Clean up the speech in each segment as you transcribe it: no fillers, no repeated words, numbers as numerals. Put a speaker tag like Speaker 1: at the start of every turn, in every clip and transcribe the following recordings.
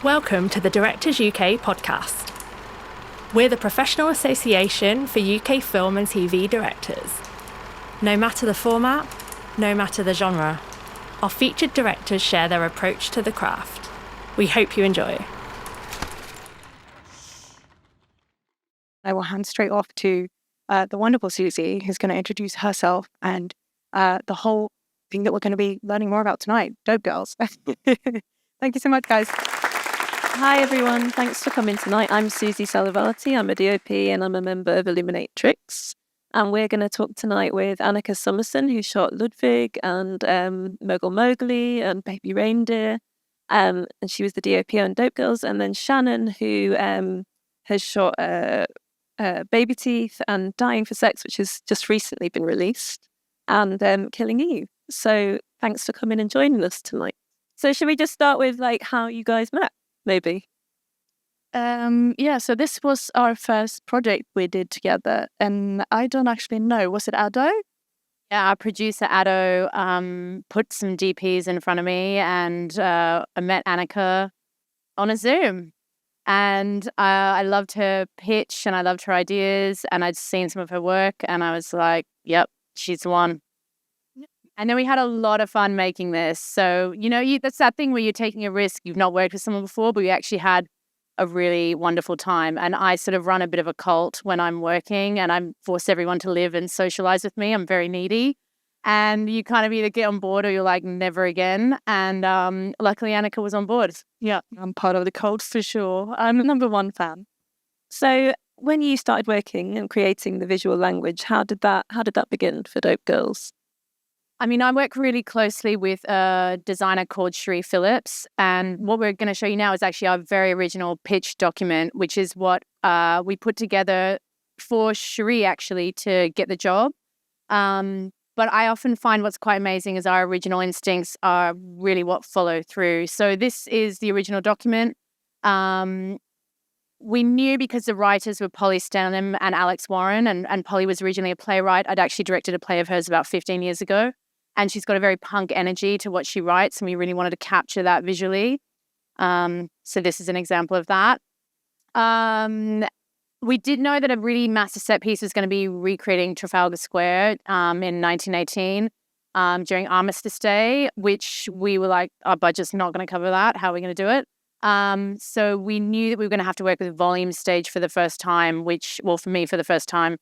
Speaker 1: Welcome to the Directors UK podcast. We're the professional association for UK film and TV directors. No matter the format, no matter the genre, our featured directors share their approach to the craft. We hope you enjoy.
Speaker 2: I will hand straight off to the wonderful Susie, who's going to introduce herself and the whole thing that we're going to be learning more about tonight, Dope Girls. Thank you so much, guys.
Speaker 3: Hi, everyone. Thanks for coming tonight. I'm Susanne Salavati. I'm a DoP and I'm a member of Illuminatrix. And we're going to talk tonight with Annika Summerson, who shot Ludwig and Mogul Mowgli and Baby Reindeer. And she was the DoP on Dope Girls. And then Shannon, who has shot Baby Teeth and Dying for Sex, which has just recently been released, and Killing Eve. So thanks for coming and joining us tonight. So should we just start with how you guys met, maybe?
Speaker 4: So this was our first project we did together, and I don't actually know. Was it Addo?
Speaker 5: Yeah, our producer Addo put some DPs in front of me, and I met Annika on a Zoom. And I loved her pitch and I loved her ideas, and I'd seen some of her work and I was like, yep, she's the one. And then we had a lot of fun making this. So, that's that thing where you're taking a risk. You've not worked with someone before, but we actually had a really wonderful time. And I sort of run a bit of a cult when I'm working, and I force everyone to live and socialize with me. I'm very needy. And you kind of either get on board or you're like, never again. And luckily, Annika was on board.
Speaker 4: Yeah, I'm part of the cult for sure. I'm the number one fan.
Speaker 3: So when you started working and creating the visual language, how did that begin for Dope Girls?
Speaker 5: I mean, I work really closely with a designer called Cherie Phillips. And what we're going to show you now is actually our very original pitch document, which is what we put together for Cherie, actually, to get the job. But I often find what's quite amazing is our original instincts are really what follow through. So this is the original document. We knew because the writers were Polly Stanham and Alex Warren, and Polly was originally a playwright. I'd actually directed a play of hers about 15 years ago. And she's got a very punk energy to what she writes, and we really wanted to capture that visually. So this is an example of that. We did know that a really massive set piece was going to be recreating Trafalgar Square in 1918 during Armistice Day, which we were like, our budget's not going to cover that. How are we going to do it? So we knew that we were going to have to work with volume stage for the first time, for me, for the first time,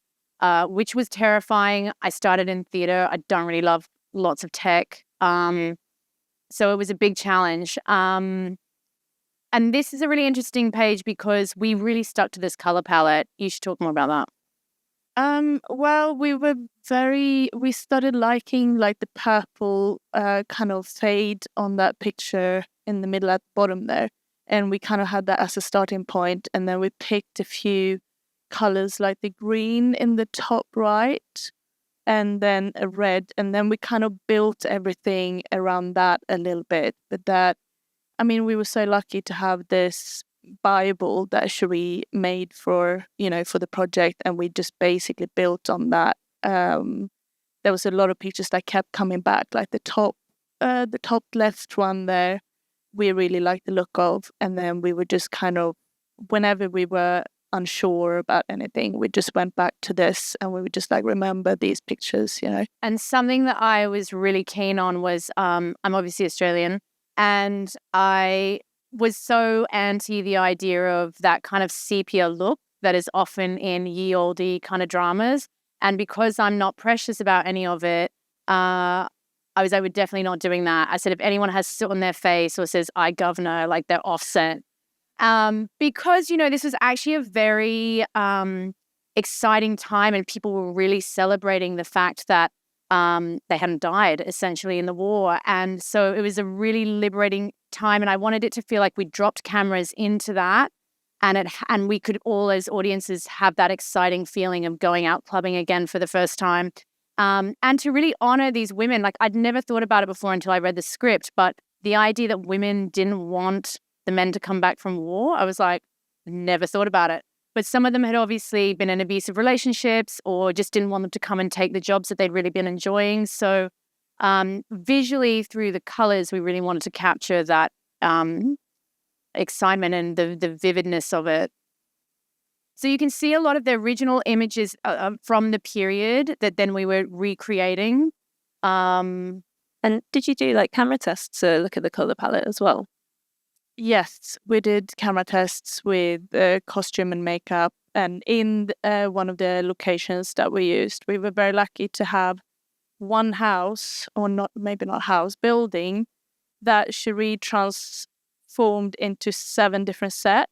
Speaker 5: which was terrifying. I started in theatre. I don't really love lots of tech. So it was a big challenge. And this is a really interesting page because we really stuck to this color palette. You should talk more about that.
Speaker 4: Well, we started liking the purple kind of fade on that picture in the middle at the bottom there. And we kind of had that as a starting point. And then we picked a few colors like the green in the top right and then a red. And then we kind of built everything around that a little bit. But we were so lucky to have this Bible that Cherie made for the project, and we just basically built on that. There was a lot of pictures that kept coming back, like the top left one there, we really liked the look of, and then we would just kind of, whenever we were unsure about anything, we just went back to this, and we would just remember these pictures,
Speaker 5: And something that I was really keen on was, I'm obviously Australian, and I was so anti the idea of that kind of sepia look that is often in ye olde kind of dramas. And because I'm not precious about any of it, I was definitely not doing that. I said, if anyone has soot on their face or says, I governor, they're offset. Because, this was actually a very exciting time, and people were really celebrating the fact that they hadn't died essentially in the war. And so it was a really liberating time, and I wanted it to feel like we dropped cameras into that, and we could all as audiences have that exciting feeling of going out clubbing again for the first time, and to really honor these women. I'd never thought about it before until I read the script, but the idea that women didn't want the men to come back from war, I was like, never thought about it. But some of them had obviously been in abusive relationships or just didn't want them to come and take the jobs that they'd really been enjoying. So visually through the colors, we really wanted to capture that excitement and the vividness of it. So you can see a lot of the original images from the period that then we were recreating.
Speaker 3: And did you do like camera tests to look at the color palette as well?
Speaker 4: Yes, we did camera tests with costume and makeup. And in one of the locations that we used, we were very lucky to have one house, or not, maybe not house, building that Cherie transformed into 7 different sets.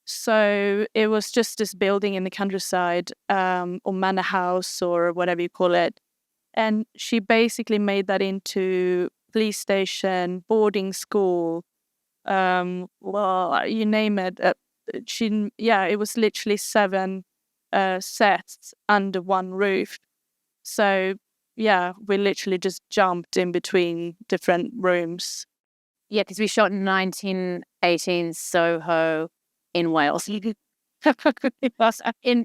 Speaker 4: So it was just this building in the countryside, or manor house, or whatever you call it. And she basically made that into police station, boarding school, well, you name it. It was literally 7 sets under one roof. So yeah, we literally just jumped in between different rooms.
Speaker 5: Yeah, because we shot in 1918 Soho in Wales. In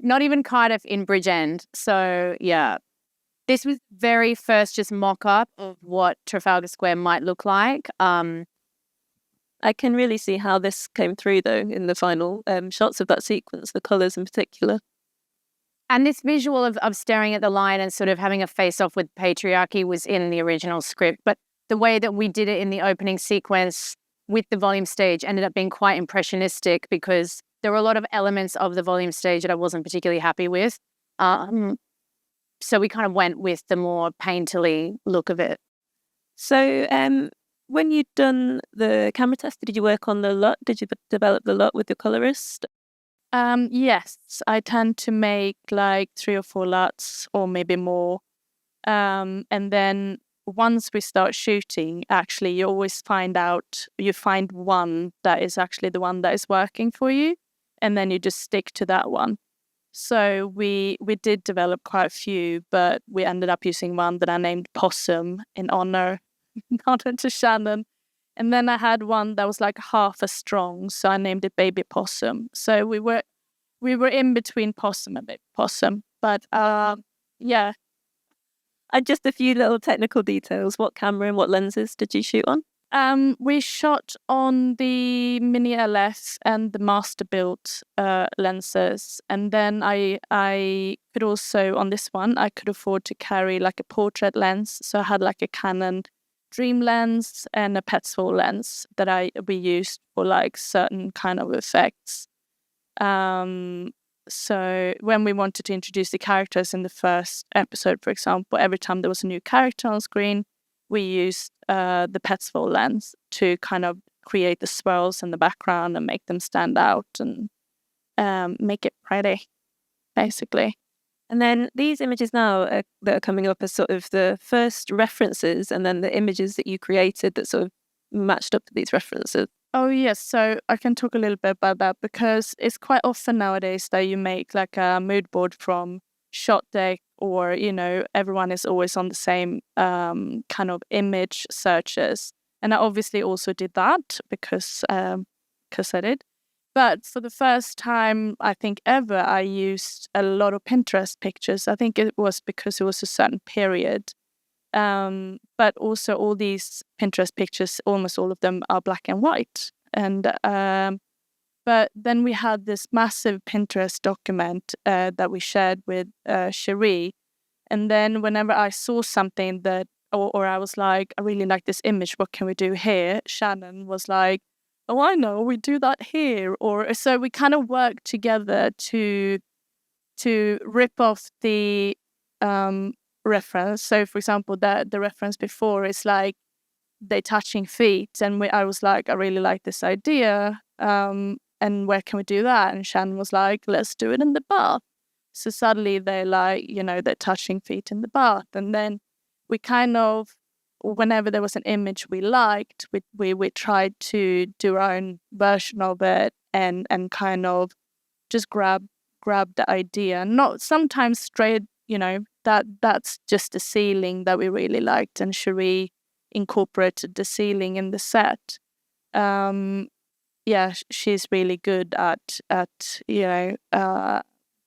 Speaker 5: not even Cardiff, in Bridgend. So yeah, this was very first just mock-up of what Trafalgar Square might look like.
Speaker 3: I can really see how this came through though in the final shots of that sequence, the colours in particular.
Speaker 5: And this visual of staring at the line and sort of having a face-off with patriarchy was in the original script. But the way that we did it in the opening sequence with the volume stage ended up being quite impressionistic, because there were a lot of elements of the volume stage that I wasn't particularly happy with. So we kind of went with the more painterly look of it.
Speaker 3: So when you'd done the camera test, did you work on the lot? Did you develop the lot with the colorist?
Speaker 4: Yes, I tend to make like 3 or 4 lots, or maybe more. And then once we start shooting, actually, you always find one that is actually the one that is working for you, and then you just stick to that one. So we did develop quite a few, but we ended up using one that I named Possum in honor to Shannon. And then I had one that was like half as strong, so I named it Baby Possum. So we were in between Possum and Baby Possum. But yeah.
Speaker 3: And just a few little technical details. What camera and what lenses did you shoot on?
Speaker 4: We shot on the Mini LS and the master built lenses, and then I could also, on this one, I could afford to carry like a portrait lens, so I had like a Canon Dream lens and a Petzval lens that we used for like certain kind of effects. So when we wanted to introduce the characters in the first episode, for example, every time there was a new character on screen, we used the Petzval lens to kind of create the swirls in the background and make them stand out and make it pretty, basically.
Speaker 3: And then these images now that are coming up as sort of the first references, and then the images that you created that sort of matched up to these references.
Speaker 4: Oh, yes. So I can talk a little bit about that, because it's quite often nowadays that you make like a mood board from shot deck, or, everyone is always on the same kind of image searches. And I obviously also did that because I did. But for the first time, I think ever, I used a lot of Pinterest pictures. I think it was because it was a certain period. But also all these Pinterest pictures, almost all of them are black and white. And but then we had this massive Pinterest document that we shared with Cherie. And then whenever I saw something that, or I was like, I really like this image, what can we do here? Shannon was like, oh, I know, we do that here. Or so we kind of worked together to rip off the reference. So, for example, the reference before is like they touching feet, and I was like, I really like this idea. And where can we do that? And Shannon was like, let's do it in the bath. So suddenly they're like, they're touching feet in the bath. And then we kind of, whenever there was an image we liked, we tried to do our own version of it and kind of just grab the idea. Not sometimes straight, that's just the ceiling that we really liked, and Cherie incorporated the ceiling in the set. She's really good at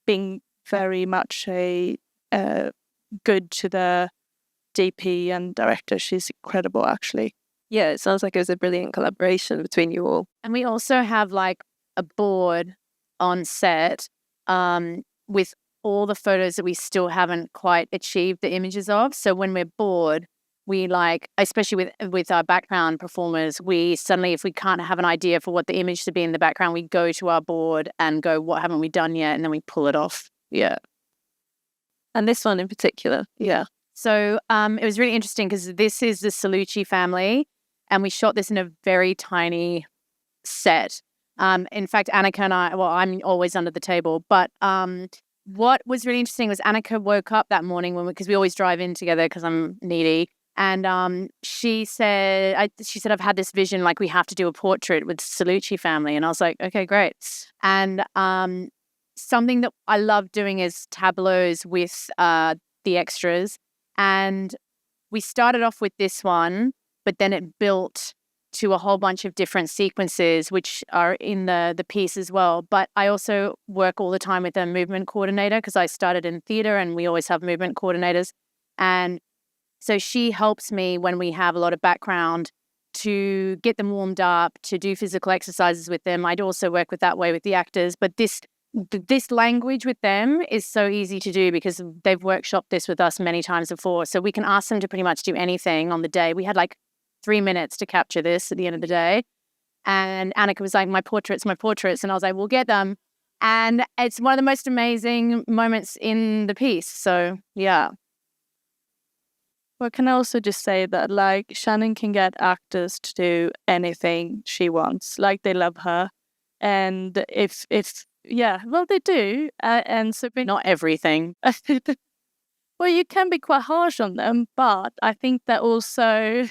Speaker 4: being very much a good to the DP and director. She's incredible, actually.
Speaker 3: Yeah, it sounds like it was a brilliant collaboration between you all.
Speaker 5: And we also have like a board on set with all the photos that we still haven't quite achieved the images of. So when we're bored, we like, especially with our background performers, we suddenly, if we can't have an idea for what the image should be in the background, we go to our board and go, what haven't we done yet? And then we pull it off. Yeah.
Speaker 3: And this one in particular. Yeah.
Speaker 5: So it was really interesting because this is the Salucci family, and we shot this in a very tiny set. In fact, Annika and I, well, I'm always under the table, but what was really interesting was Annika woke up that morning because we always drive in together because I'm needy. And she said, I've had this vision, like we have to do a portrait with Salucci family. And I was like, okay, great. And something that I love doing is tableaus with the extras. And we started off with this one, but then it built to a whole bunch of different sequences, which are in the piece as well. But I also work all the time with a movement coordinator because I started in theatre and we always have movement coordinators. And so she helps me when we have a lot of background to get them warmed up, to do physical exercises with them. I'd also work with that way with the actors. But this language with them is so easy to do because they've workshopped this with us many times before. So we can ask them to pretty much do anything on the day. We had like 3 minutes to capture this at the end of the day. And Annika was like, my portraits. And I was like, we'll get them. And it's one of the most amazing moments in the piece. So, yeah.
Speaker 4: Well, can I also just say that, like, Shannon can get actors to do anything she wants. Like, they love her. And if yeah, well, they do. And so
Speaker 5: not everything.
Speaker 4: Well, you can be quite harsh on them, but I think that also,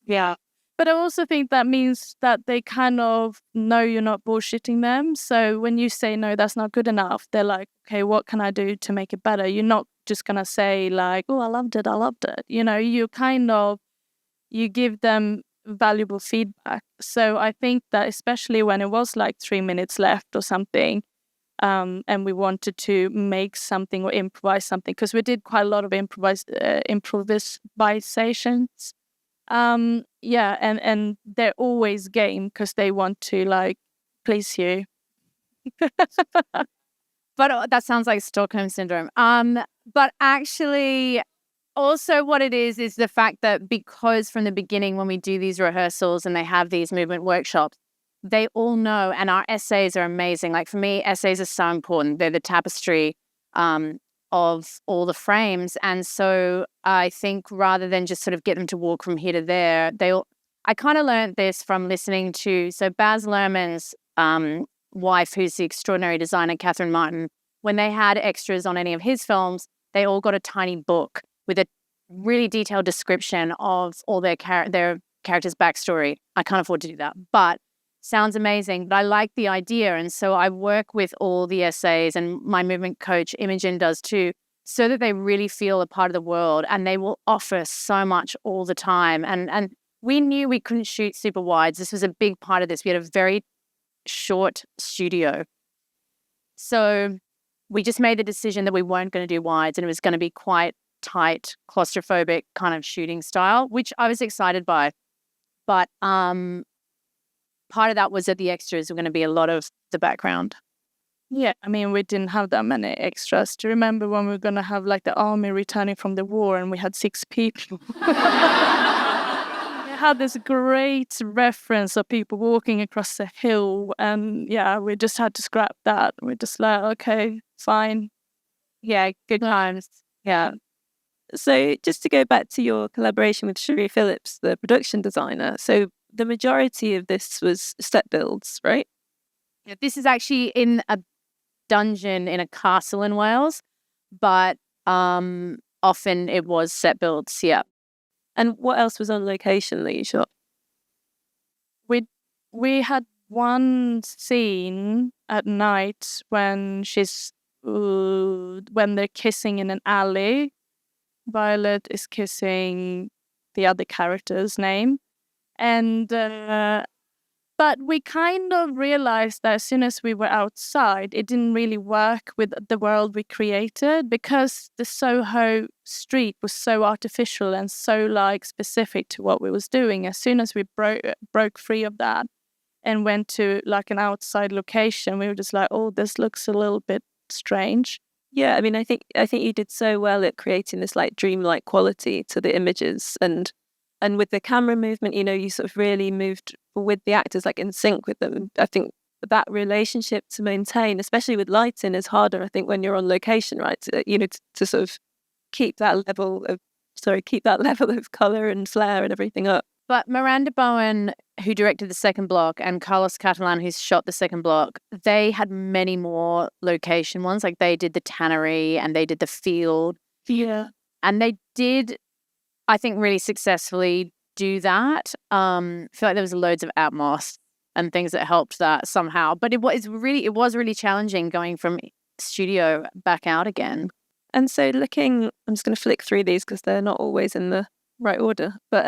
Speaker 5: yeah.
Speaker 4: But I also think that means that they kind of know you're not bullshitting them. So when you say, no, that's not good enough, they're like, okay, what can I do to make it better? You're not just going to say like, oh, I loved it. You know, you give them valuable feedback. So I think that especially when it was like 3 minutes left or something, and we wanted to make something or improvise something, because we did quite a lot of improvisations. Yeah, and they're always game because they want to like please you.
Speaker 5: But that sounds like Stockholm syndrome. But actually, also what it is the fact that because from the beginning when we do these rehearsals and they have these movement workshops, they all know, and our essays are amazing. Like for me, essays are so important. They're the tapestry of all the frames. And so I think rather than just sort of get them to walk from here to there, I kind of learned this from listening to, so Baz Luhrmann's wife, who's the extraordinary designer, Catherine Martin, when they had extras on any of his films, they all got a tiny book with a really detailed description of all their characters' backstory. I can't afford to do that, but sounds amazing. But I like the idea. And so I work with all the essays, and my movement coach, Imogen, does too, so that they really feel a part of the world, and they will offer so much all the time. And we knew we couldn't shoot super wides. This was a big part of this. We had a very short studio. So we just made the decision that we weren't going to do wides, and it was going to be quite tight, claustrophobic kind of shooting style, which I was excited by. But part of that was that the extras were going to be a lot of the background.
Speaker 4: Yeah, I mean, we didn't have that many extras. Do you remember when we were going to have like the army returning from the war and we had 6 people? We had this great reference of people walking across the hill, and yeah, we just had to scrap that. We're just like, okay, fine.
Speaker 5: Yeah, good times.
Speaker 3: Yeah. So just to go back to your collaboration with Cherie Phillips, the production designer. So the majority of this was set builds, right?
Speaker 5: Yeah, this is actually in a dungeon in a castle in Wales, but often it was set builds, yeah.
Speaker 3: And what else was on location that you shot?
Speaker 4: We had one scene at night when when they're kissing in an alley. Violet is kissing the other character's name, and But we kind of realized that as soon as we were outside, it didn't really work with the world we created, because the Soho street was so artificial and so like specific to what we was doing. As soon as we broke free of that and went to like an outside location, we were just like, oh, this looks a little bit strange.
Speaker 3: Yeah, I mean, I think you did so well at creating this like dreamlike quality to the images, and with the camera movement, you know, you sort of really moved with the actors, like in sync with them. I think that relationship to maintain, especially with lighting, is harder, I think, when you're on location, right? To sort of keep that level of color and flair and everything up.
Speaker 5: But Miranda Bowen, who directed the second block, and Carlos Catalan, who shot the second block, they had many more location ones. Like they did the tannery and they did the field.
Speaker 4: Yeah.
Speaker 5: And they did, I think, really successfully do that. I feel like there was loads of atmos and things that helped that somehow. But it was really challenging going from studio back out again.
Speaker 3: And so I'm just going to flick through these because they're not always in the right order. But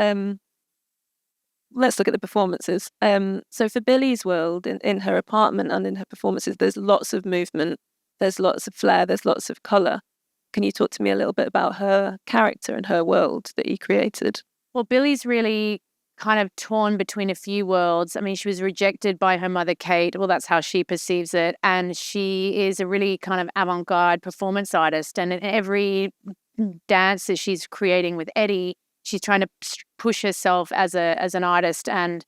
Speaker 3: let's look at the performances. So for Billy's world, in her apartment and in her performances, there's lots of movement, there's lots of flair, there's lots of colour. Can you talk to me a little bit about her character and her world that you created?
Speaker 5: Well, Billy's really kind of torn between a few worlds. I mean, she was rejected by her mother, Kate. Well, that's how she perceives it. And she is a really kind of avant-garde performance artist. And in every dance that she's creating with Eddie, she's trying to push herself as an artist and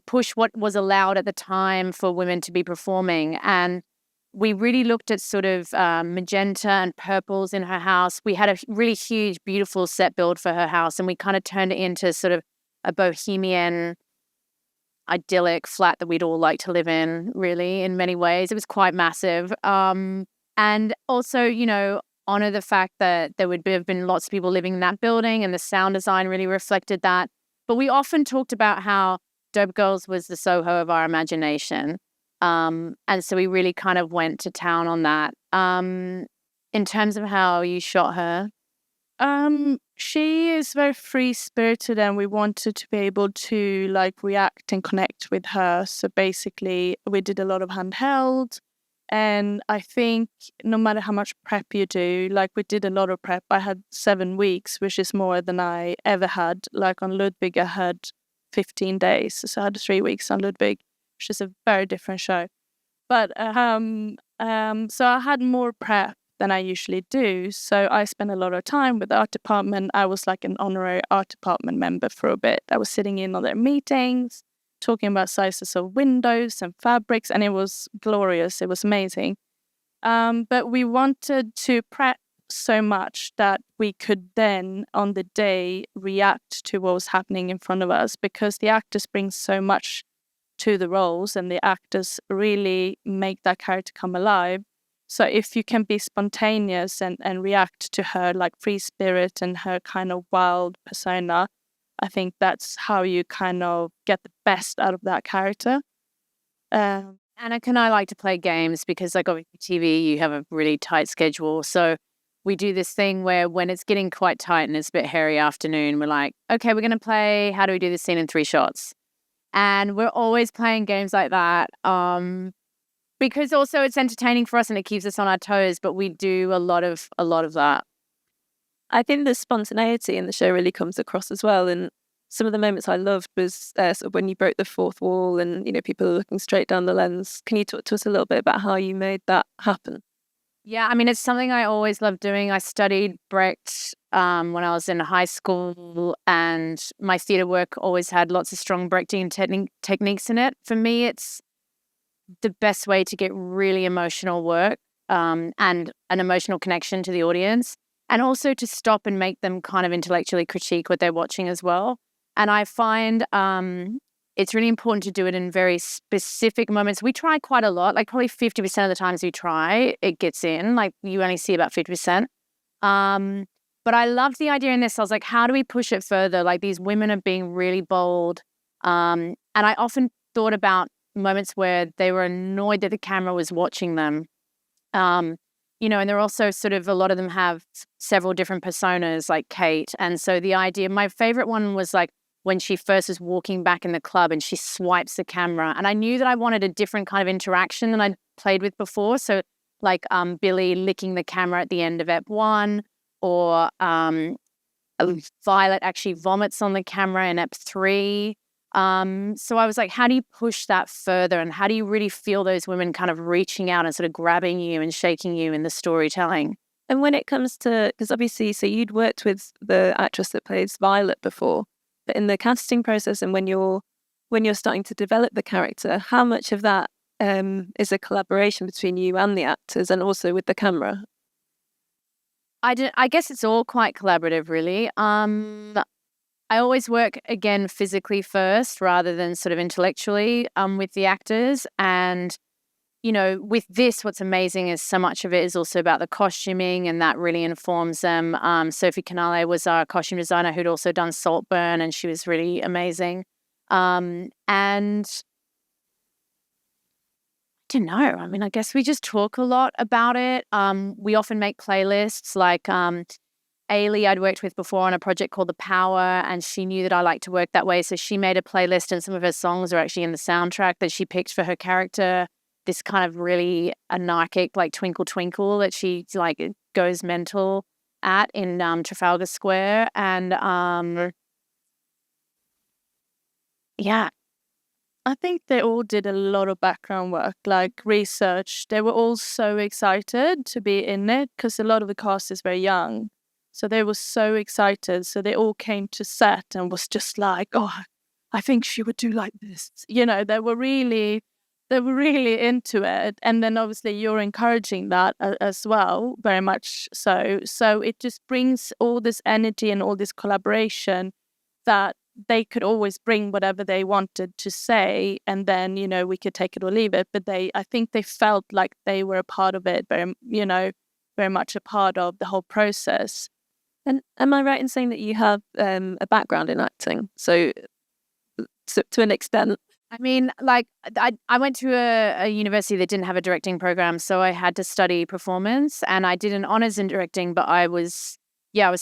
Speaker 5: push what was allowed at the time for women to be performing. And we really looked at sort of magenta and purples in her house. We had a really huge, beautiful set build for her house, and we kind of turned it into sort of a bohemian, idyllic flat that we'd all like to live in, really, in many ways. It was quite massive. And also, you know, honor the fact that there would have been lots of people living in that building, and the sound design really reflected that. But we often talked about how Dope Girls was the Soho of our imagination. And so we really kind of went to town on that. In terms of how you shot her?
Speaker 4: She is very free-spirited, and we wanted to be able to like react and connect with her. So basically, we did a lot of handheld. And I think no matter how much prep you do, like we did a lot of prep. I had 7 weeks, which is more than I ever had. Like on Ludwig, I had 15 days. So I had 3 weeks on Ludwig, which is a very different show. But so I had more prep than I usually do. So I spent a lot of time with the art department. I was like an honorary art department member for a bit. I was sitting in on their meetings, talking about sizes of windows and fabrics, and it was glorious. It was amazing. But we wanted to prep so much that we could then, on the day, react to what was happening in front of us, because the actors bring so much to the roles, and the actors really make that character come alive. So if you can be spontaneous and react to her like free spirit and her kind of wild persona, I think that's how you kind of get the best out of that character.
Speaker 5: Annika and I like to play games because, like, obviously TV, you have a really tight schedule. So we do this thing where when it's getting quite tight and it's a bit hairy afternoon, we're like, okay, we're going to play, how do we do this scene in 3 shots? And we're always playing games like that because also it's entertaining for us and it keeps us on our toes. But we do a lot of that.
Speaker 3: I think the spontaneity in the show really comes across as well. And some of the moments I loved was sort of when you broke the fourth wall and, you know, people are looking straight down the lens. Can you talk to us a little bit about how you made that happen?
Speaker 5: Yeah, I mean, it's something I always loved doing. I studied Brecht when I was in high school, and my theatre work always had lots of strong Brechtian techniques in it. For me, it's the best way to get really emotional work and an emotional connection to the audience, and also to stop and make them kind of intellectually critique what they're watching as well. And I find it's really important to do it in very specific moments. We try quite a lot, like probably 50% of the times we try, it gets in. Like you only see about 50%. But I love the idea in this. I was like, how do we push it further? Like these women are being really bold. And I often thought about moments where they were annoyed that the camera was watching them. You know, and they're also sort of, a lot of them have several different personas like Kate. And so the idea, my favorite one was like when she first was walking back in the club and she swipes the camera. And I knew that I wanted a different kind of interaction than I'd played with before. So like Billy licking the camera at the end of Ep 1, or Violet actually vomits on the camera in Ep 3. So I was like, how do you push that further? And how do you really feel those women kind of reaching out and sort of grabbing you and shaking you in the storytelling?
Speaker 3: And when it comes to, because obviously, so you'd worked with the actress that plays Violet before, but in the casting process and when you're starting to develop the character, how much of that is a collaboration between you and the actors, and also with the camera?
Speaker 5: I guess it's all quite collaborative, really. I always work, again, physically first rather than sort of intellectually with the actors. And, you know, with this, what's amazing is so much of it is also about the costuming, and that really informs them. Sophie Canale was our costume designer who'd also done Saltburn, and she was really amazing. And I don't know. I mean, I guess we just talk a lot about it. We often make playlists, like Ailey I'd worked with before on a project called The Power, and she knew that I like to work that way. So she made a playlist, and some of her songs are actually in the soundtrack that she picked for her character. This kind of really anarchic, like Twinkle Twinkle, that she like goes mental at in Trafalgar Square. And yeah.
Speaker 4: I think they all did a lot of background work, like research. They were all so excited to be in it because a lot of the cast is very young. So they were so excited. So they all came to set and was just like, oh, I think she would do like this. You know, they were really into it. And then obviously you're encouraging that as well, very much so. So it just brings all this energy and all this collaboration that they could always bring whatever they wanted to say, and then, you know, we could take it or leave it. But I think they felt like they were a part of it, very much a part of the whole process.
Speaker 3: And am I right in saying that you have a background in acting? So to an extent.
Speaker 5: I mean, like, I went to a university that didn't have a directing program, so I had to study performance, and I did an honors in directing, but I was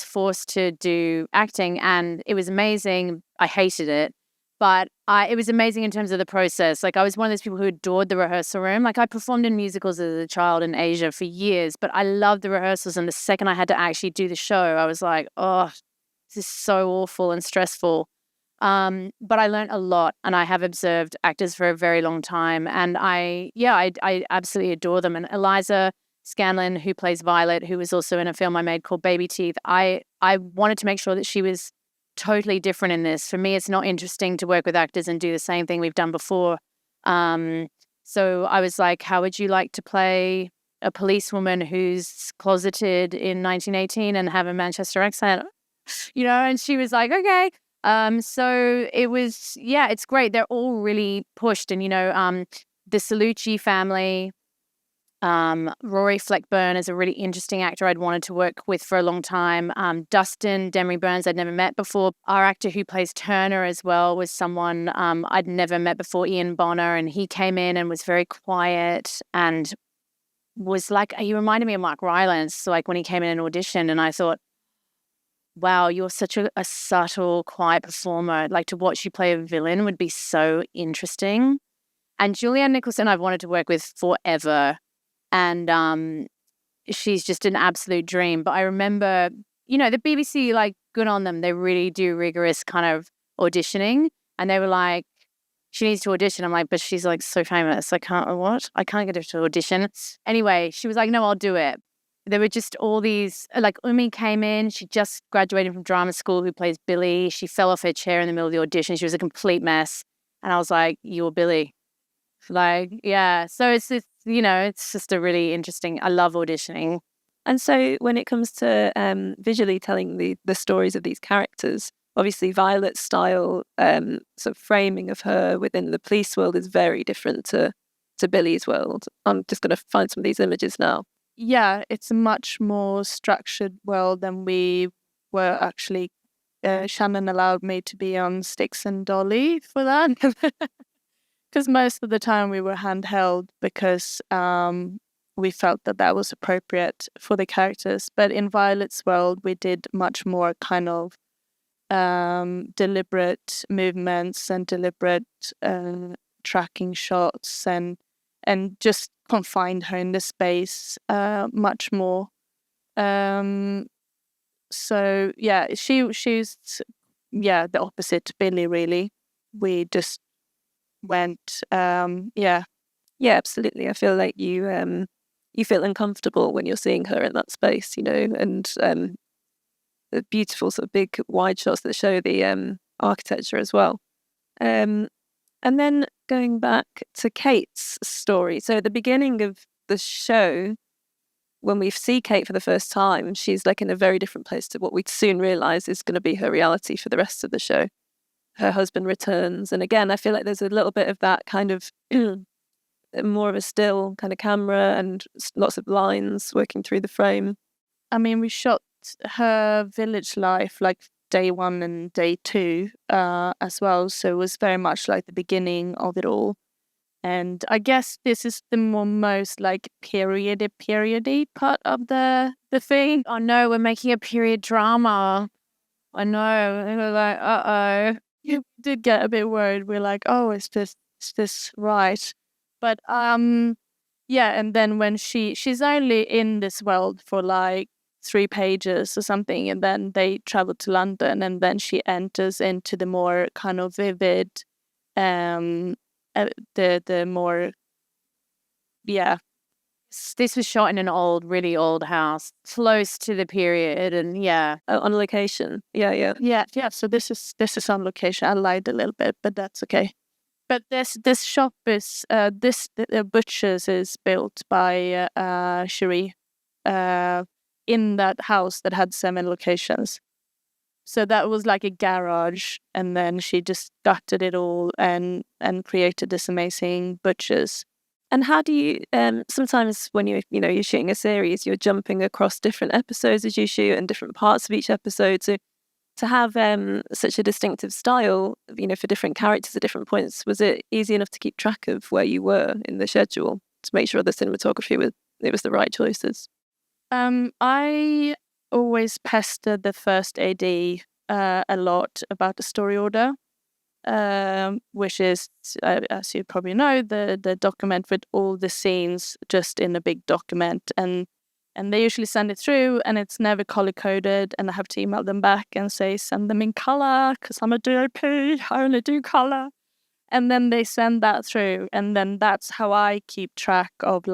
Speaker 5: forced to do acting, and it was amazing. I hated it, but it was amazing in terms of the process. Like, I was one of those people who adored the rehearsal room. Like, I performed in musicals as a child in Asia for years, but I loved the rehearsals, and the second I had to actually do the show, I was like, oh, this is so awful and stressful. But I learned a lot, and I have observed actors for a very long time, and I absolutely adore them. And Eliza Scanlon, who plays Violet, who was also in a film I made called Baby Teeth, I wanted to make sure that she was totally different in this. For me, it's not interesting to work with actors and do the same thing we've done before. So I was like, how would you like to play a policewoman who's closeted in 1918 and have a Manchester accent? You know, and she was like, okay. So it was, it's great. They're all really pushed. And, you know, the Salucci family, Rory Fleckburn is a really interesting actor I'd wanted to work with for a long time. Dustin Demery Burns I'd never met before. Our actor who plays Turner as well was someone I'd never met before, Ian Bonner, and he came in and was very quiet and was like, he reminded me of Mark Rylance, so like when he came in and auditioned, and I thought, wow, you're such a subtle, quiet performer. Like, to watch you play a villain would be so interesting. And Julianne Nicholson I've wanted to work with forever. And she's just an absolute dream. But I remember, you know, the BBC, like, good on them. They really do rigorous kind of auditioning. And they were like, she needs to audition. I'm like, but she's like so famous. I can't get her to audition. Anyway, she was like, no, I'll do it. There were just all these, like, Umi came in. She just graduated from drama school, who plays Billy. She fell off her chair in the middle of the audition. She was a complete mess. And I was like, you're Billy. Like, yeah. So it's you know, it's just a really interesting, I love auditioning.
Speaker 3: And so when it comes to visually telling the stories of these characters, obviously Violet's style, sort of framing of her within the police world is very different to Billy's world. I'm just going to find some of these images now.
Speaker 4: Yeah, it's a much more structured world than we were actually. Shannon allowed me to be on sticks and dolly for that. Because most of the time we were handheld because we felt that was appropriate for the characters. But in Violet's world, we did much more kind of deliberate movements and deliberate tracking shots, and just confined her in the space much more. So yeah, she's the opposite to Billy, really. We just went
Speaker 3: Yeah, absolutely. I feel like you feel uncomfortable when you're seeing her in that space, and the beautiful sort of big wide shots that show the architecture as well. And then going back to Kate's story. So at the beginning of the show, when we see Kate for the first time, she's like in a very different place to what we'd soon realize is going to be her reality for the rest of the show. Her husband returns. And again, I feel like there's a little bit of that kind of more of a still kind of camera and lots of lines working through the frame.
Speaker 4: I mean, we shot her village life like day 1 and day 2 as well. So it was very much like the beginning of it all. And I guess this is the most like periody part of the thing.
Speaker 5: Oh no, we're making a period drama. I know. And we're like, uh-oh.
Speaker 4: You did get a bit worried. We're like, oh, is this right? But yeah, and then when she's only in this world for like 3 pages or something, and then they travel to London, and then she enters into the more kind of vivid the more,
Speaker 5: This was shot in an really old house, close to the period, and
Speaker 3: on location. Yeah.
Speaker 4: So this is on location. I lied a little bit, but that's okay. But this shop is the butcher's is built by Cherie in that house that had 7 locations. So that was like a garage, and then she just gutted it all and created this amazing butcher's.
Speaker 3: And how do you sometimes when you're shooting a series, you're jumping across different episodes as you shoot and different parts of each episode. So to have such a distinctive style, for different characters at different points, was it easy enough to keep track of where you were in the schedule to make sure the cinematography was the right choices?
Speaker 4: I always pestered the first AD a lot about the story order, which is, as you probably know, the document with all the scenes just in a big document, and they usually send it through, and it's never color coded, and I have to email them back and say send them in color because I'm a DoP, I only do color, and then they send that through, and then that's how I keep track of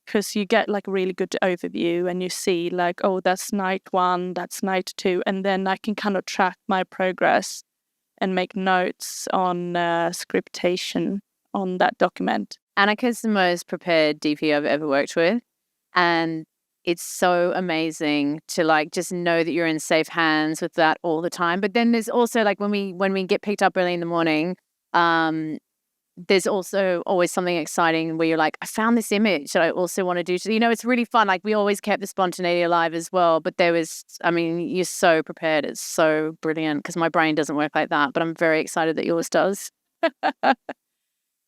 Speaker 4: because you get like a really good overview, and you see like, oh, that's night 1, that's night 2, and then I can kind of track my progress and make notes on scriptation on that document.
Speaker 5: Annika's the most prepared DP I've ever worked with, and it's so amazing to like just know that you're in safe hands with that all the time. But then there's also like when we get picked up early in the morning, there's also always something exciting where you're like, I found this image that I also want to do. It's really fun. Like we always kept the spontaneity alive as well. But you're so prepared. It's so brilliant because my brain doesn't work like that. But I'm very excited that yours does.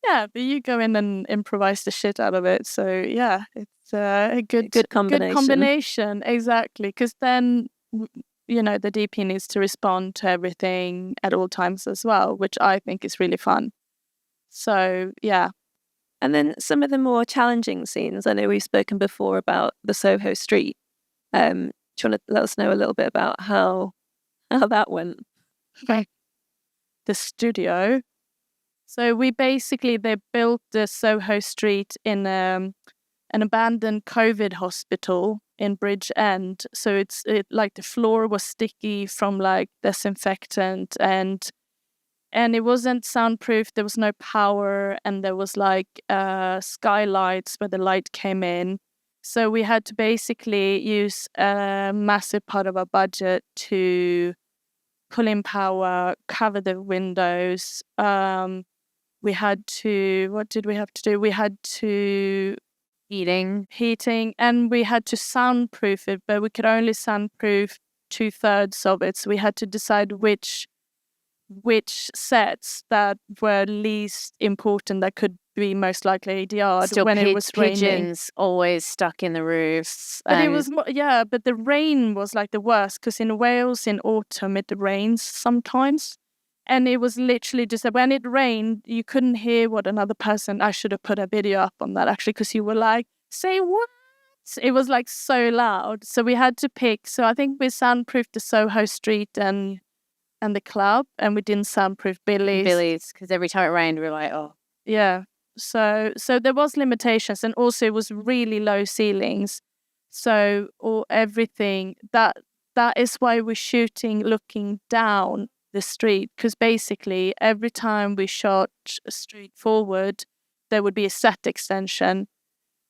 Speaker 4: Yeah, but you go in and improvise the shit out of it. So yeah, it's a good
Speaker 3: combination.
Speaker 4: Good combination, exactly. Because then, the DP needs to respond to everything at all times as well, which I think is really fun. So, yeah.
Speaker 3: And then some of the more challenging scenes, I know we've spoken before about the Soho Street. Do you want to let us know a little bit about how that went?
Speaker 4: Okay. The studio. So they built the Soho Street in an abandoned COVID hospital in Bridge End. So like the floor was sticky from like disinfectant, and it wasn't soundproof. There was no power, and there was like skylights where the light came in. So we had to basically use a massive part of our budget to pull in power, cover the windows. We had to, what did we have to do? We had to heating, and we had to soundproof it, but we could only soundproof 2/3 of it. So we had to decide which sets that were least important that could be most likely ADR
Speaker 5: Still
Speaker 4: when it was raining.
Speaker 5: pigeons always stuck in the roofs.
Speaker 4: But it
Speaker 5: and-
Speaker 4: was, but the rain was like the worst because in Wales in autumn it rains sometimes. And it was literally just that when it rained, you couldn't hear what another person, I should have put a video up on that actually, because you were like, say what? It was like so loud. So we had to pick. So I think we soundproofed the Soho Street and the club, and we didn't soundproof Billy's.
Speaker 5: because every time it rained, we were like, oh.
Speaker 4: Yeah. So there was limitations, and also it was really low ceilings. So everything that is why we're shooting looking down the street, because basically every time we shot straight forward, there would be a set extension.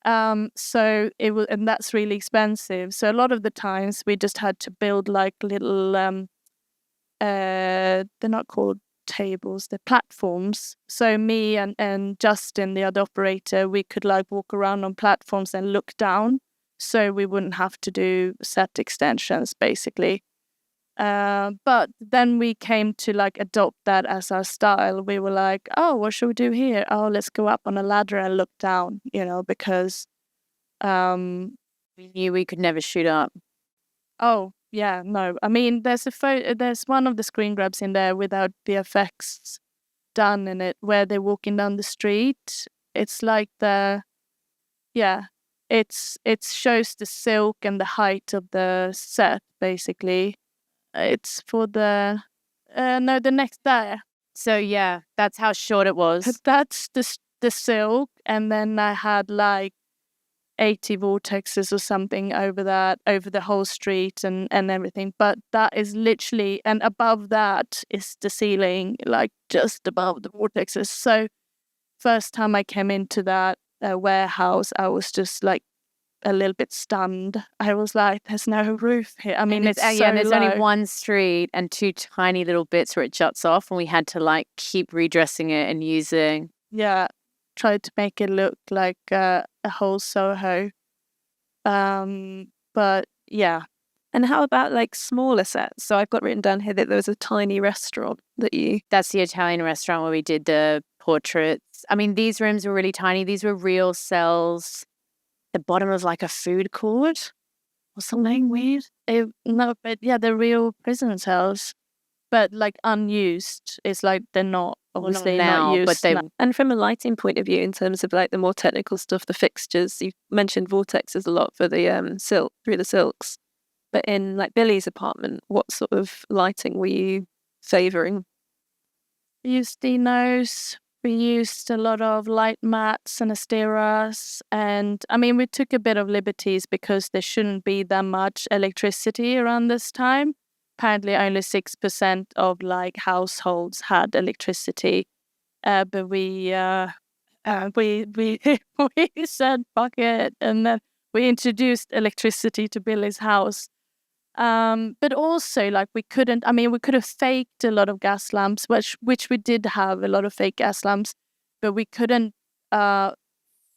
Speaker 4: So it was, and that's really expensive. So a lot of the times we just had to build like little they're not called tables, they're platforms. So me and Justin, the other operator, we could like walk around on platforms and look down, so we wouldn't have to do set extensions basically. But then we came to like adopt that as our style. We were like, oh, what should we do here? Oh, let's go up on a ladder and look down, because
Speaker 5: We knew we could never shoot up.
Speaker 4: oh yeah, no. I mean, there's one of the screen grabs in there without the effects done in it, where they're walking down the street. It's like it shows the silk and the height of the set basically. It's for the next there.
Speaker 5: So yeah, that's how short it was.
Speaker 4: That's the silk, and then I had like 80 vortexes or something over the whole street and everything. But that is literally, and above that is the ceiling, like just above the vortexes. So first time I came into that warehouse, I was just like a little bit stunned. I was like, there's no roof here. I mean, it's so
Speaker 5: there's
Speaker 4: low.
Speaker 5: only one street and two tiny little bits where it juts off, and we had to like keep redressing it and using.
Speaker 4: Yeah, tried to make it look like a whole Soho. But yeah.
Speaker 3: And how about like smaller sets? So I've got written down here that there was a tiny restaurant that you...
Speaker 5: That's the Italian restaurant where we did the portraits. I mean, these rooms were really tiny. These were real cells. The bottom of like a food court or something weird.
Speaker 4: No, but yeah, they're real prison cells, but like unused. It's like they're not obviously
Speaker 5: now,
Speaker 4: not used.
Speaker 5: but they
Speaker 4: now.
Speaker 3: And from a lighting point of view, in terms of like the more technical stuff, the fixtures, you mentioned vortexes a lot for the silk, through the silks. But in like Billy's apartment, what sort of lighting were you favouring?
Speaker 4: We used Dinos. We used a lot of light mats and asteras, and I mean we took a bit of liberties because there shouldn't be that much electricity around this time. Apparently, only 6% of like households had electricity, but we said fuck it, and then we introduced electricity to Billy's house. But also, like, we could have faked a lot of gas lamps, which we did have a lot of fake gas lamps, but we couldn't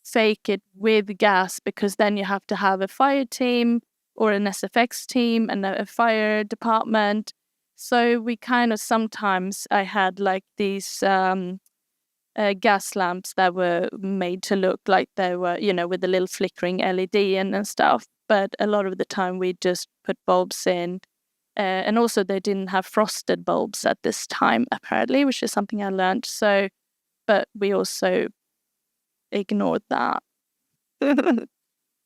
Speaker 4: fake it with gas, because then you have to have a fire team or an SFX team and a fire department. So we kind of sometimes, I had like these gas lamps that were made to look like they were, with a little flickering LED and stuff. But a lot of the time we just put bulbs in. And also they didn't have frosted bulbs at this time, apparently, which is something I learned. So, but we also ignored that.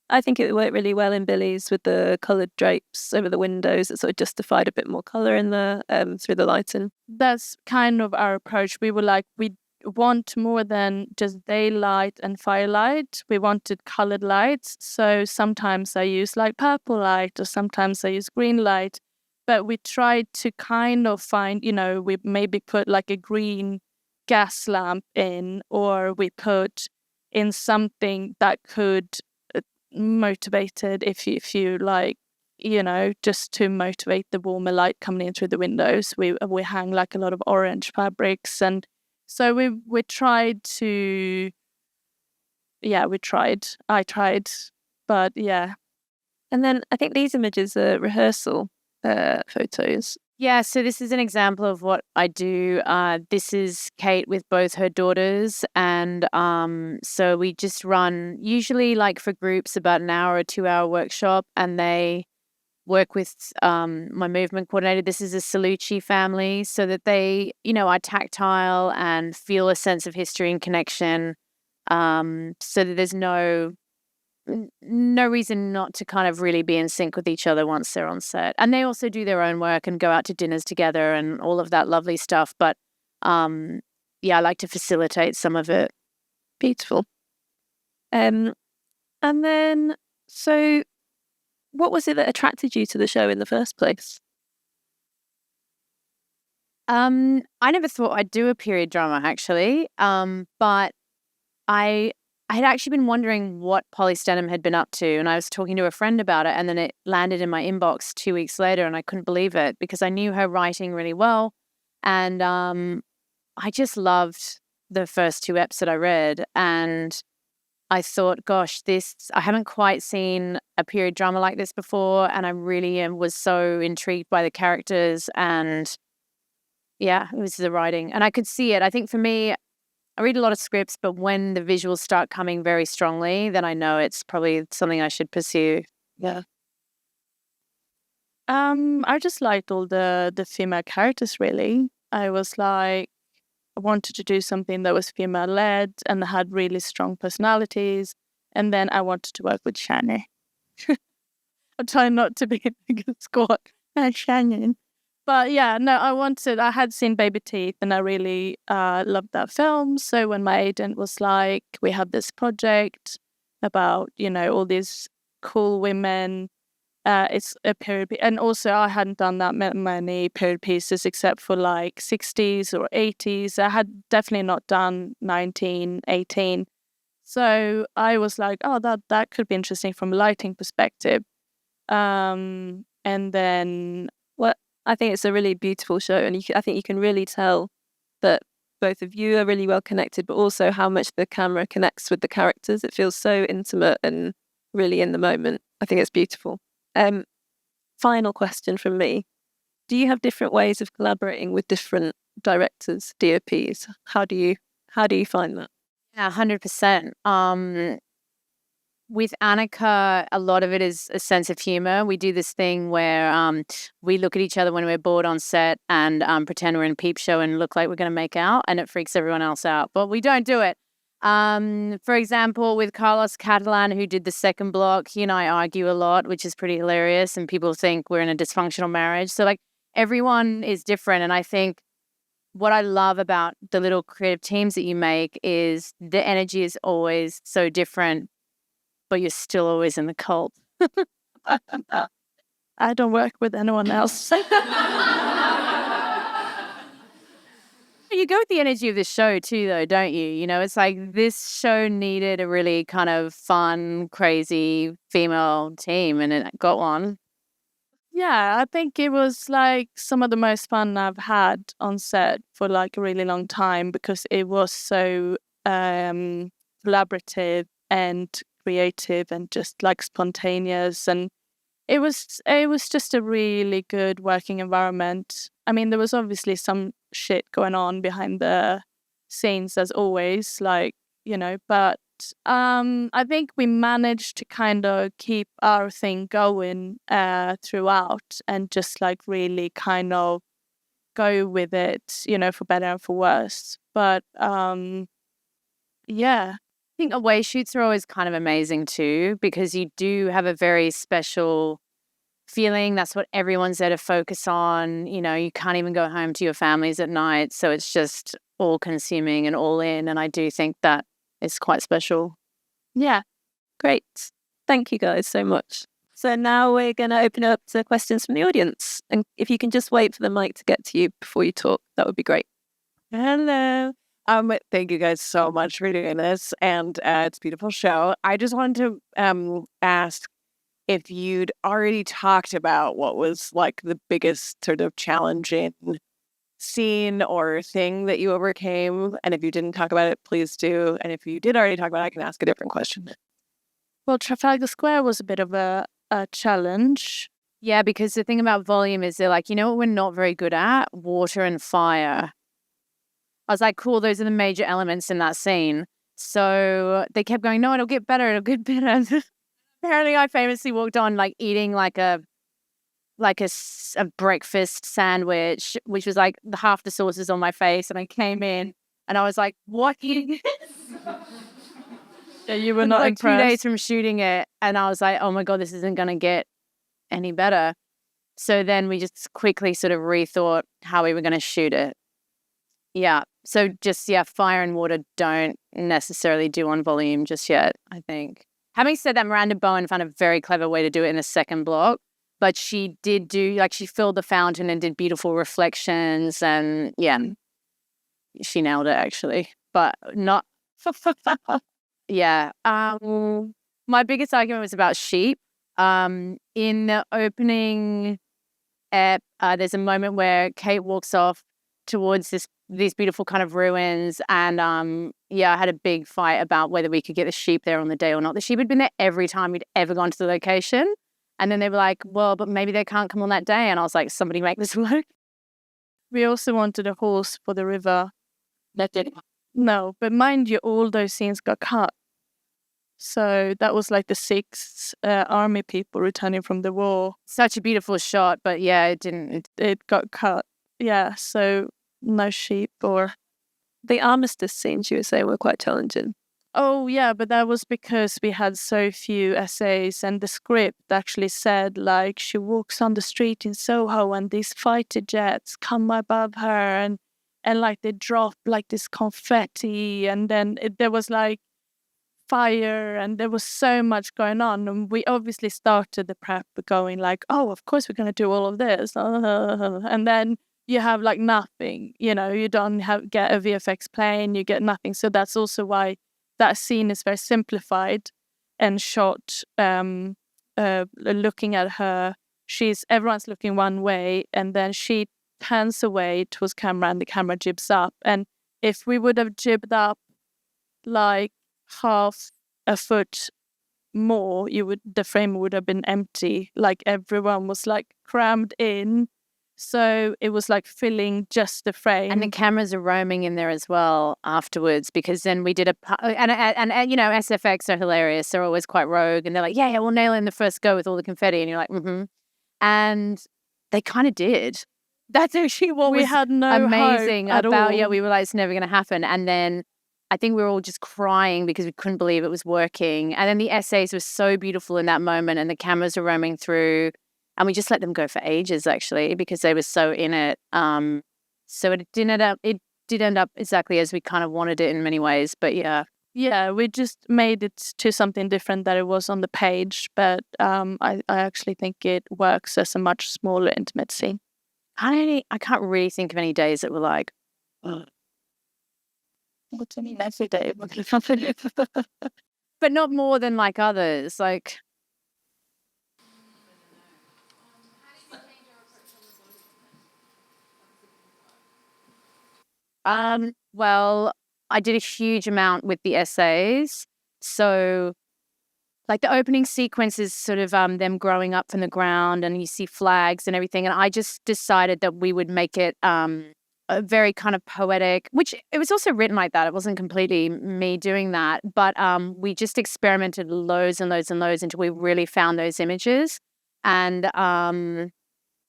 Speaker 3: I think it worked really well in Billy's with the coloured drapes over the windows. It sort of justified a bit more colour in the through the lighting.
Speaker 4: That's kind of our approach. We were like, we want more than just daylight and firelight. We wanted colored lights. So sometimes I use like purple light, or sometimes I use green light. But we tried to kind of find, we maybe put like a green gas lamp in, or we put in something that could motivate it if you like, just to motivate the warmer light coming in through the windows. We hang like a lot of orange fabrics, and so we tried to, I tried, but yeah.
Speaker 3: And then I think these images are rehearsal photos.
Speaker 5: Yeah, so this is an example of what I do. This is Kate with both her daughters. And so we just run, usually like for groups, about an hour or 2 hour workshop. And they work with my movement coordinator. This is a Salucci family, so that they, are tactile and feel a sense of history and connection, so that there's no reason not to kind of really be in sync with each other once they're on set. And they also do their own work and go out to dinners together and all of that lovely stuff. But I like to facilitate some of it.
Speaker 3: Beautiful. And then, so what was it that attracted you to the show in the first place?
Speaker 5: I never thought I'd do a period drama, actually. But I had actually been wondering what Polly Stenham had been up to, and I was talking to a friend about it, and then it landed in my inbox 2 weeks later, and I couldn't believe it because I knew her writing really well, and I just loved the first 2 eps that I read, and I thought, gosh, I haven't quite seen a period drama like this before, and I really was so intrigued by the characters, and yeah, it was the writing, and I could see it. I think for me, I read a lot of scripts, but when the visuals start coming very strongly, then I know it's probably something I should pursue.
Speaker 3: Yeah.
Speaker 4: I just liked all the female characters, really. I was like, I wanted to do something that was female-led and had really strong personalities. And then I wanted to work with Shannon. I'm trying not to be a good squad. Shannon. But yeah, no, I had seen Baby Teeth and I really loved that film. So when my agent was like, we have this project about, all these cool women, it's a period piece. And also I hadn't done that many period pieces except for like 60s or 80s. I had definitely not done 1918. So I was like, oh, that could be interesting from a lighting perspective. And then
Speaker 3: I think it's a really beautiful show, and I think you can really tell that both of you are really well connected, but also how much the camera connects with the characters. It feels so intimate and really in the moment. I think it's beautiful. Final question from me. Do you have different ways of collaborating with different directors, DOPs? How do you find that?
Speaker 5: Yeah, 100%. With Annika, a lot of it is a sense of humor. We do this thing where we look at each other when we're bored on set and pretend we're in a peep show and look like we're going to make out, and it freaks everyone else out. But we don't do it. For example, with Carlos Catalan, who did the second block, he and I argue a lot, which is pretty hilarious, and people think we're in a dysfunctional marriage. So like everyone is different, and I think what I love about the little creative teams that you make is the energy is always so different, but you're still always in the cult.
Speaker 4: I don't work with anyone else.
Speaker 5: You go with the energy of the show too, though, don't you? It's like this show needed a really kind of fun, crazy female team, and it got one.
Speaker 4: Yeah, I think it was like some of the most fun I've had on set for like a really long time because it was so collaborative and creative and just like spontaneous, and it was just a really good working environment. I mean, there was obviously some shit going on behind the scenes as always, like, but I think we managed to kind of keep our thing going throughout and just like really kind of go with it, for better and for worse. But yeah.
Speaker 5: I think away shoots are always kind of amazing too, because you do have a very special feeling. That's what everyone's there to focus on. You can't even go home to your families at night. So it's just all consuming and all in. And I do think that is quite special.
Speaker 4: Yeah.
Speaker 3: Great. Thank you guys so much. So now we're going to open up to questions from the audience. And if you can just wait for the mic to get to you before you talk, that would be great.
Speaker 6: Hello. Thank you guys so much for doing this, and it's a beautiful show. I just wanted to ask if you'd already talked about what was like the biggest sort of challenging scene or thing that you overcame, and if you didn't talk about it, please do. And if you did already talk about it, I can ask a different question.
Speaker 4: Well, Trafalgar Square was a bit of a challenge.
Speaker 5: Yeah, because the thing about volume is they're like, you know what we're not very good at? Water and fire. I was like, cool, those are the major elements in that scene. So they kept going, no, it'll get better, it'll get better. Apparently I famously walked on like eating like a breakfast sandwich, which was like half the sauce is on my face. And I came in and I was like, what eating this?
Speaker 4: Yeah, you were not
Speaker 5: like
Speaker 4: impressed.
Speaker 5: 2 days from shooting it. And I was like, oh my God, this isn't going to get any better. So then we just quickly sort of rethought how we were going to shoot it. Yeah. So just, fire and water don't necessarily do on volume just yet, I think. Having said that, Miranda Bowen found a very clever way to do it in the second block. But she did do, like, she filled the fountain and did beautiful reflections. And yeah, she nailed it, actually. But not, yeah. My biggest argument was about sheep. In the opening ep, there's a moment where Kate walks off towards these beautiful kind of ruins. And I had a big fight about whether we could get the sheep there on the day or not. The sheep had been there every time we'd ever gone to the location. And then they were like, well, but maybe they can't come on that day. And I was like, somebody make this work.
Speaker 4: We also wanted a horse for the river.
Speaker 6: That didn't.
Speaker 4: No, but mind you, all those scenes got cut. So that was like the 6 army people returning from the war.
Speaker 5: Such a beautiful shot, but yeah, it didn't.
Speaker 4: It got cut. Yeah, so no sheep or...
Speaker 3: The armistice scenes you were saying were quite challenging.
Speaker 4: Oh, yeah, but that was because we had so few essays and the script actually said, like, she walks on the street in Soho and these fighter jets come above her and like, they drop, like, this confetti and then there was, like, fire and there was so much going on. And we obviously started the prep going, like, oh, of course we're going to do all of this. And then you have, like, nothing. You know, you don't get a VFX plane, you get nothing. So that's also why that scene is very simplified and shot looking at her. Everyone's looking one way and then she pans away towards camera and the camera jibs up. And if we would have jibbed up like half a foot more, the frame would have been empty. Like everyone was like crammed in. So it was like filling just the frame.
Speaker 5: And the cameras are roaming in there as well afterwards because then we did and you know, SFX are hilarious. They're always quite rogue and they're like, yeah, we'll nail it in the first go with all the confetti. And you're like, mm-hmm. And they kind of did. That's actually what
Speaker 4: we
Speaker 5: was
Speaker 4: had no
Speaker 5: amazing
Speaker 4: hope at
Speaker 5: about,
Speaker 4: all.
Speaker 5: yeah, we were like, it's never going to happen. And then I think we were all just crying because we couldn't believe it was working. And then the essays were so beautiful in that moment and the cameras were roaming through. And we just let them go for ages, actually, because they were so in it. So it did end up exactly as we kind of wanted it in many ways. But yeah.
Speaker 4: Yeah, we just made it to something different that it was on the page. But I actually think it works as a much smaller intimate scene.
Speaker 5: I can't really think of any days that were like,
Speaker 4: what's any every day?
Speaker 5: but not more than like others. Like, well, I did a huge amount with the essays. So like the opening sequence is sort of them growing up from the ground and you see flags and everything. And I just decided that we would make it a very kind of poetic, which it was also written like that. It wasn't completely me doing that. But we just experimented loads and loads and loads until we really found those images. And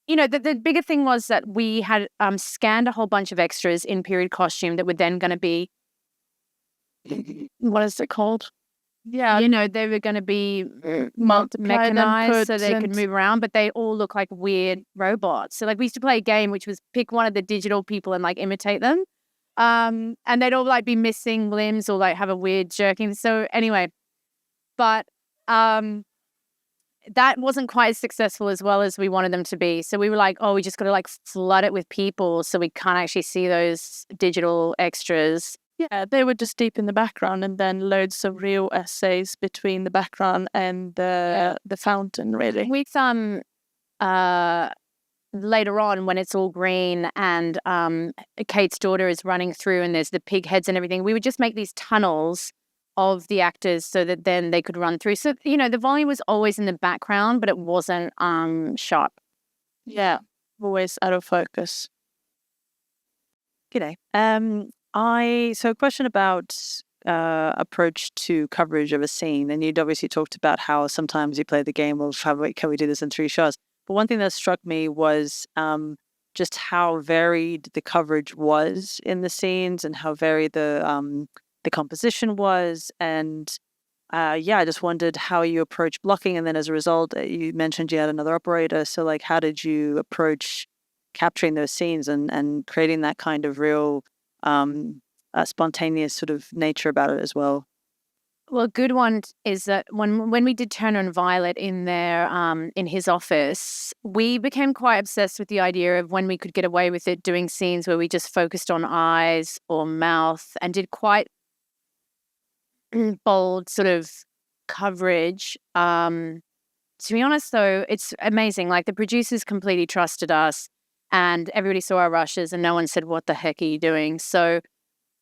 Speaker 5: you know, the bigger thing was that we had scanned a whole bunch of extras in period costume that were then going to be, what is it called?
Speaker 4: Yeah.
Speaker 5: You know, they were going to be
Speaker 4: Multiplied
Speaker 5: mechanized so they could move around, but they all look like weird robots. So like we used to play a game which was pick one of the digital people and like imitate them. And they'd all like be missing limbs or like have a weird jerking. So anyway, but that wasn't quite as successful as well as we wanted them to be. So we were like, oh, we just got to like flood it with people so we can't actually see those digital extras.
Speaker 4: Yeah, they were just deep in the background and then loads of real essays between the background and the fountain, really.
Speaker 5: With later on when it's all green and Kate's daughter is running through and there's the pig heads and everything, we would just make these tunnels of the actors so that then they could run through. So, the volume was always in the background, but it wasn't sharp.
Speaker 4: Yeah, always out of focus.
Speaker 3: G'day. So a question about approach to coverage of a scene. And you'd obviously talked about how sometimes you play the game of can we do this in 3 shots? But one thing that struck me was just how varied the coverage was in the scenes and how varied the composition was. And I just wondered how you approach blocking. And then as a result, you mentioned you had another operator. So like, how did you approach capturing those scenes and creating that kind of real spontaneous sort of nature about it as well?
Speaker 5: Well, a good one is that when we did Turner and Violet in there, in his office, we became quite obsessed with the idea of when we could get away with it, doing scenes where we just focused on eyes or mouth and did quite bold sort of coverage. To be honest, though, it's amazing. Like the producers completely trusted us and everybody saw our rushes and no one said, what the heck are you doing? So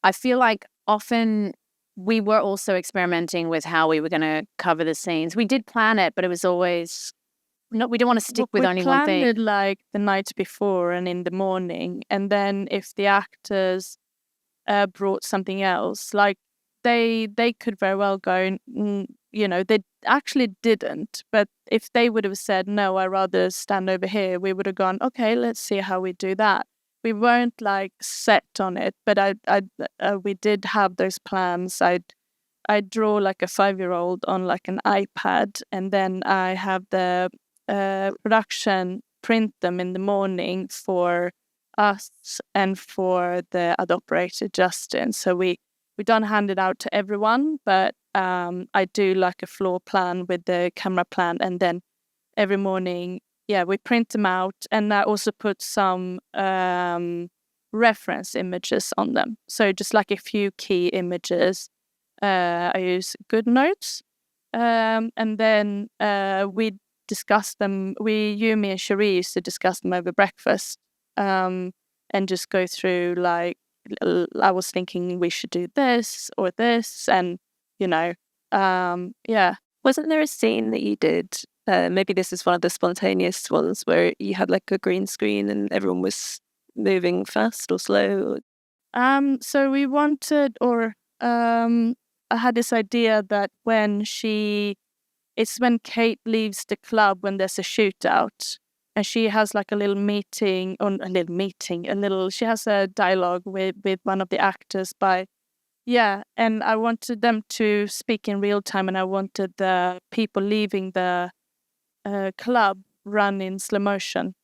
Speaker 5: I feel like often we were also experimenting with how we were going to cover the scenes. We did plan it, but it was always, no, we didn't want to stick with only one thing.
Speaker 4: We planned it like the night before and in the morning. And then if the actors brought something else, like they could very well go, they actually didn't. But if they would have said, no, I'd rather stand over here, we would have gone, okay, let's see how we do that. We weren't like set on it, but we did have those plans. I'd draw like a 5-year-old on like an iPad, and then I have the production print them in the morning for us and for the other operator, Justin. So we don't hand it out to everyone, but I do like a floor plan with the camera plan, and then every morning, we print them out, and I also put some reference images on them. So just like a few key images. I use GoodNotes, and then we discuss them. You, me, and Cherie used to discuss them over breakfast, and just go through like, I was thinking we should do this or this, and
Speaker 3: Wasn't there a scene that you did? Maybe this is one of the spontaneous ones where you had like a green screen and everyone was moving fast or slow.
Speaker 4: So we wanted, I had this idea that it's when Kate leaves the club when there's a shootout, and she has like a little meeting, she has a dialogue with one of the actors and I wanted them to speak in real time, and I wanted the people leaving the club run in slow motion.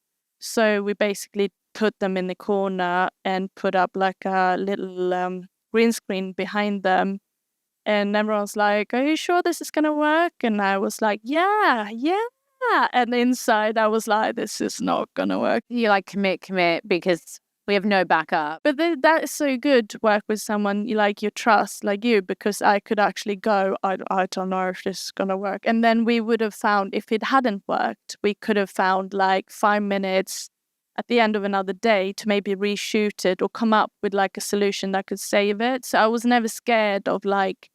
Speaker 4: So we basically put them in the corner and put up like a little green screen behind them. And everyone's like, are you sure this is going to work? And I was like, yeah. And inside I was like, this is not going to work.
Speaker 5: You like commit because we have no backup.
Speaker 4: But that is so good to work with someone you trust, like you, because I could actually go, I don't know if this is going to work. And then we would have found, if it hadn't worked, we could have found like 5 minutes at the end of another day to maybe reshoot it or come up with like a solution that could save it. So I was never scared of like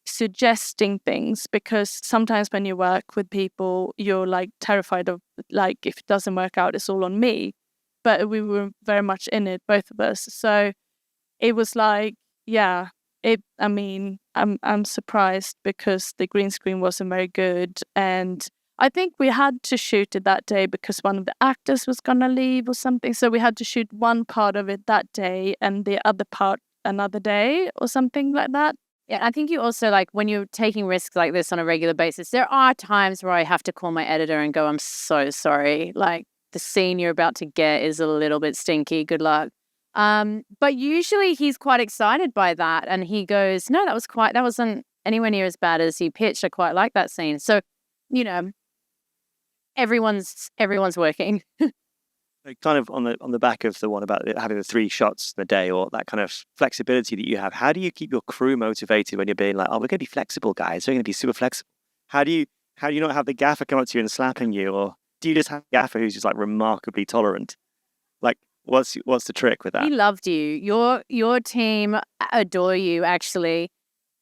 Speaker 4: suggesting things, because sometimes when you work with people, you're like terrified of like, if it doesn't work out, it's all on me. But we were very much in it, both of us. So it was like, I'm surprised because the green screen wasn't very good. And I think we had to shoot it that day because one of the actors was going to leave or something. So we had to shoot one part of it that day and the other part another day or something like that.
Speaker 5: Yeah, I think you also, like, when you're taking risks like this on a regular basis, there are times where I have to call my editor and go, I'm so sorry. Like, the scene you're about to get is a little bit stinky. Good luck. But usually he's quite excited by that. And he goes, no, that wasn't anywhere near as bad as you pitched. I quite like that scene. So, everyone's working.
Speaker 7: Kind of on the back of the one about having the 3 shots in a day, or that kind of flexibility that you have, how do you keep your crew motivated when you're being like, oh, we're going to be flexible, guys. We're going to be super flexible. How do you not have the gaffer come up to you and slapping you, or do you just have a gaffer who's just like remarkably tolerant? Like, what's the trick with that?
Speaker 5: He loved you. Your team adore you, actually.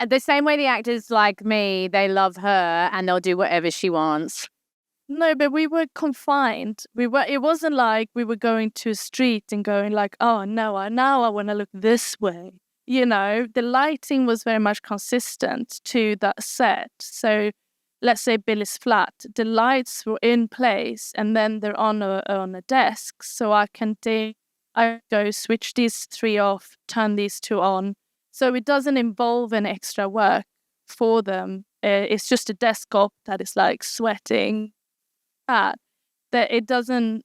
Speaker 5: the same way the actors like me, they love her and they'll do whatever she wants.
Speaker 4: No, but we were confined. It wasn't like we were going to a street and going like, oh, no, now I want to look this way. You know, the lighting was very much consistent to that set. So let's say Billy's flat, the lights were in place and then they're on a desk. So I go switch these 3 off, turn these 2 on. So it doesn't involve an extra work for them. It's just a desktop that is like sweating. That it doesn't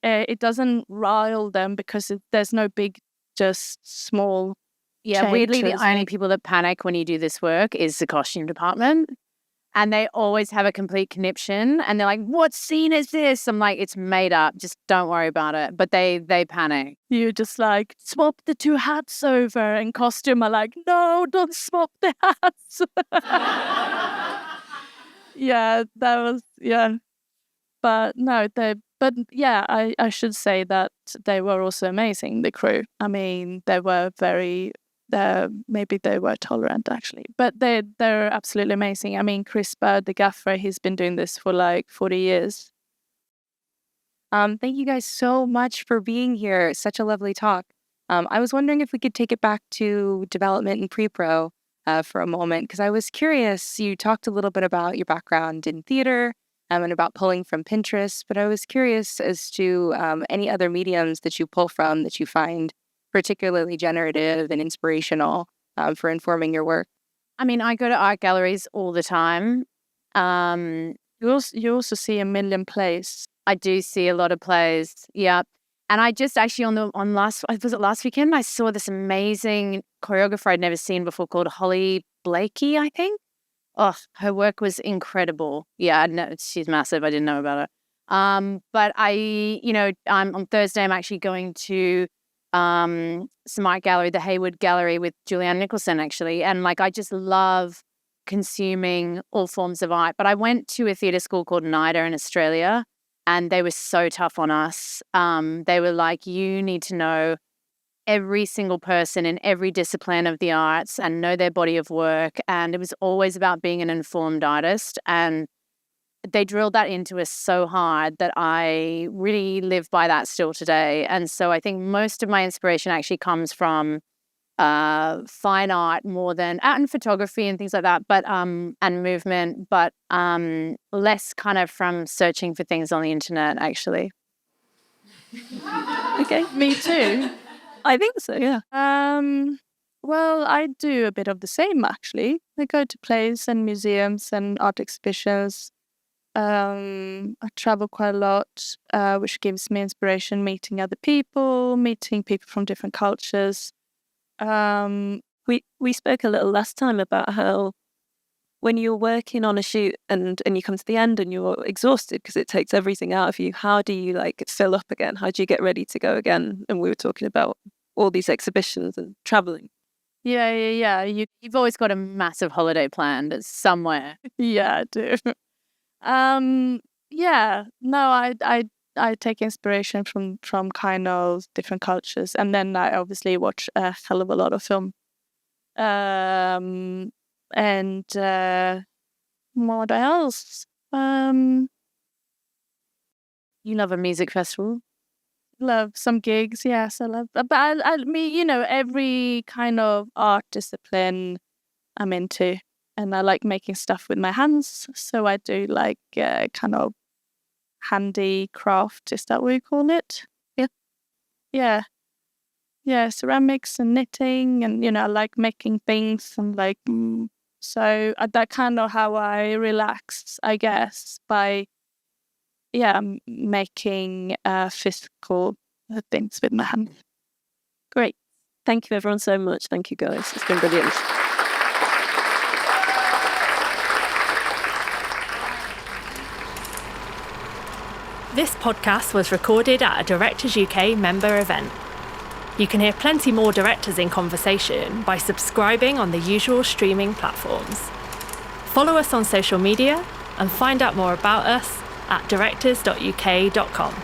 Speaker 4: rile them because there's no big, just small.
Speaker 5: Yeah, weirdly, the only people that panic when you do this work is the costume department. And they always have a complete conniption. And they're like, what scene is this? I'm like, it's made up. Just don't worry about it. But they panic.
Speaker 4: You just like, swap the 2 hats over. And costume are like, no, don't swap the hats. Yeah, that was, yeah. But no, I should say that they were also amazing, the crew. I mean, they were maybe they were tolerant actually, but they're absolutely amazing. I mean, Chris Bird, the gaffer, he's been doing this for like 40 years.
Speaker 2: Thank you guys so much for being here. Such a lovely talk. I was wondering if we could take it back to development and pre-pro for a moment, because I was curious. You talked a little bit about your background in theater and about pulling from Pinterest, but I was curious as to any other mediums that you pull from that you find particularly generative and inspirational for informing your work.
Speaker 5: I mean, I go to art galleries all the time.
Speaker 4: You also see a million plays.
Speaker 5: I do see a lot of plays, yeah. And I just actually was it last weekend? I saw this amazing choreographer I'd never seen before called Holly Blakey, I think. Oh, her work was incredible. Yeah, she's massive. I didn't know about her. But on Thursday, I'm actually going to some art gallery, the Hayward Gallery with Julianne Nicholson, actually. And like, I just love consuming all forms of art. But I went to a theatre school called NIDA in Australia, and they were so tough on us. They were like, you need to know every single person in every discipline of the arts and know their body of work. And it was always about being an informed artist. And they drilled that into us so hard that I really live by that still today. And so I think most of my inspiration actually comes from fine art more than art and photography and things like that, but and movement, but less kind of from searching for things on the internet, actually.
Speaker 4: Okay, me too.
Speaker 3: I think so, yeah.
Speaker 4: Well, I do a bit of the same, actually. I go to plays and museums and art exhibitions. I travel quite a lot, which gives me inspiration, meeting other people, meeting people from different cultures.
Speaker 3: We spoke a little last time about how when you're working on a shoot and you come to the end and you're exhausted because it takes everything out of you, how do you like fill up again? How do you get ready to go again? And we were talking about all these exhibitions and traveling.
Speaker 5: Yeah. You've always got a massive holiday planned somewhere.
Speaker 4: Yeah, I do. I take inspiration from kind of different cultures, and then I obviously watch a hell of a lot of film. And what else?
Speaker 5: You love a music festival?
Speaker 4: Love some gigs, yes. I love, but every kind of art discipline I'm into, and I like making stuff with my hands. So I do like kind of handicraft. Is that what you call it? Yeah. Ceramics and knitting, and I like making things and like. So that kind of how I relax, I guess, by making physical things with my hands.
Speaker 3: Great. Thank you everyone so much. Thank you guys. It's been brilliant.
Speaker 1: This podcast was recorded at a Directors UK member event. You can hear plenty more directors in conversation by subscribing on the usual streaming platforms. Follow us on social media and find out more about us at directors.uk.com.